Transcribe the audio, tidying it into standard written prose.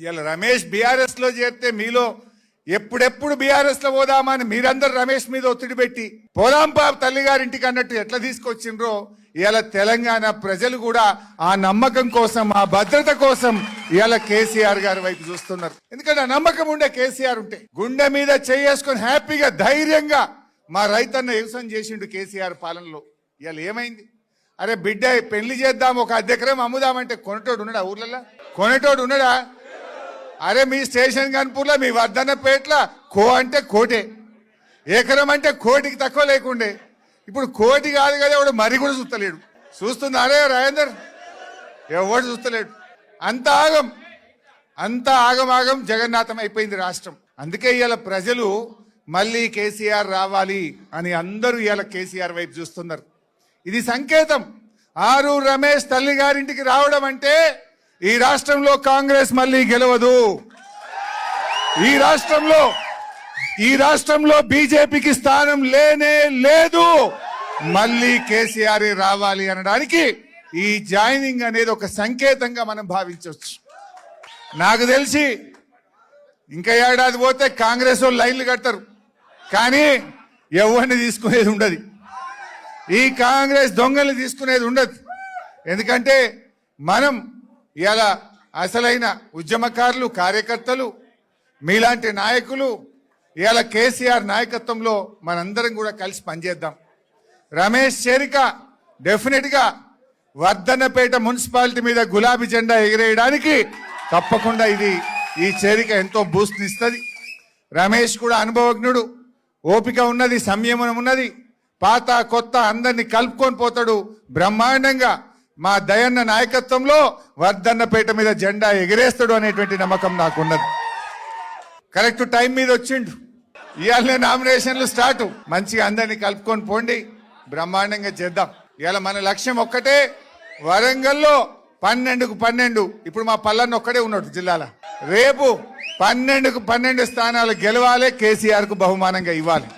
ఇలా రమేష్ బీఆర్ఎస్ లో చేరితే మీలో ఎప్పుడెప్పుడు బీఆర్ఎస్ లో పోదామని మీరందరూ రమేష్ మీద ఒత్తిడి పెట్టి పోదాం బాబు తల్లిగారింటికి అన్నట్టు ఎట్లా తీసుకొచ్చిండ్రో ఇలా తెలంగాణ ప్రజలు కూడా ఆ నమ్మకం కోసం ఆ భద్రత కోసం ఇలా కేసీఆర్ గారి వైపు చూస్తున్నారు. ఎందుకంటే ఆ నమ్మకం ఉండే కేసీఆర్ ఉంటే గుండె మీద చేసుకొని హ్యాపీగా ధైర్యంగా మా రైతన్న వ్యవసాయం చేసిండు కేసీఆర్ పాలనలో. ఇవాళ ఏమైంది? అరే బిడ్డ పెళ్లి చేద్దాం, ఒక అద్దెకరం అమ్ముదామంటే కొనేటోడు ఉన్నాడా? ఊర్లలో కొనేటోడు ఉన్నాడా? అరే మీ స్టేషన్ గన్పూర్లో మీ వర్ధన్నపేటలో అంటే కోటే, ఎకరం అంటే కోటికి తక్కువ లేకుండే. ఇప్పుడు కోటి కాదు కదా, ఎవడు మరి కూడా చూస్తలేడు. చూస్తుంది అరే రాజేందర్, ఎవడు చూస్తలేడు. అంత ఆగం జగన్నాథం అయిపోయింది రాష్ట్రం. అందుకే ఇవాళ ప్రజలు మళ్ళీ కేసీఆర్ రావాలి అని అందరూ ఇవాళ కేసీఆర్ వైపు చూస్తున్నారు. ఇది సంకేతం. ఆరు రమేష్ తల్లి గారింటికి రావడం అంటే ఈ రాష్ట్రంలో కాంగ్రెస్ మళ్ళీ గెలవదు. ఈ రాష్ట్రంలో బీజేపీకి స్థానం లేనే లేదు. మళ్ళీ కేసీఆర్ రావాలి అనడానికి ఈ జాయినింగ్ అనేది ఒక సంకేతంగా మనం భావించవచ్చు. నాకు తెలిసి ఇంకా ఏడాది పోతే కాంగ్రెస్ వాళ్ళు లైన్లు కడతారు, కానీ ఎవరిని తీసుకునేది ఉండదు. ఈ కాంగ్రెస్ దొంగల్ని తీసుకునేది ఉండదు. ఎందుకంటే మనం ఇలా అసలైన ఉద్యమకారులు, కార్యకర్తలు, మీలాంటి నాయకులు ఇలా కేసీఆర్ నాయకత్వంలో మనందరం కూడా కలిసి పనిచేద్దాం. రమేష్ చేరిక డెఫినెట్గా వర్ధన్నపేట మున్సిపాలిటీ మీద గులాబీ జెండా ఎగిరేయడానికి తప్పకుండా ఈ చేరిక ఎంతో బూస్ట్ ఇస్తుంది. రమేష్ కూడా అనుభవజ్ఞుడు, ఓపిక ఉన్నది, సంయమనం ఉన్నది. పాత కొత్త అందరినీ కలుపుకొని పోతాడు. బ్రహ్మాండంగా మా దయన్న నాయకత్వంలో వర్ధన్నపేట మీద జెండా ఎగిరేస్తాడు అనేటువంటి నమ్మకం నాకున్నది. కరెక్ట్ టైం మీద వచ్చిండు. ఇవాళ నామినేషన్లు స్టార్ట్. మంచిగా అందరినీ కలుపుకొని పోండి, బ్రహ్మాండంగా చేద్దాం. ఇవాళ మన లక్ష్యం ఒక్కటే, వరంగల్లో 12కు 12. ఇప్పుడు మా పల్లన్న ఒక్కడే ఉన్నాడు జిల్లాలో. రేపు 12కు 12 స్థానాలు గెలవాలి, కేసీఆర్ కు బహుమానంగా ఇవ్వాలి.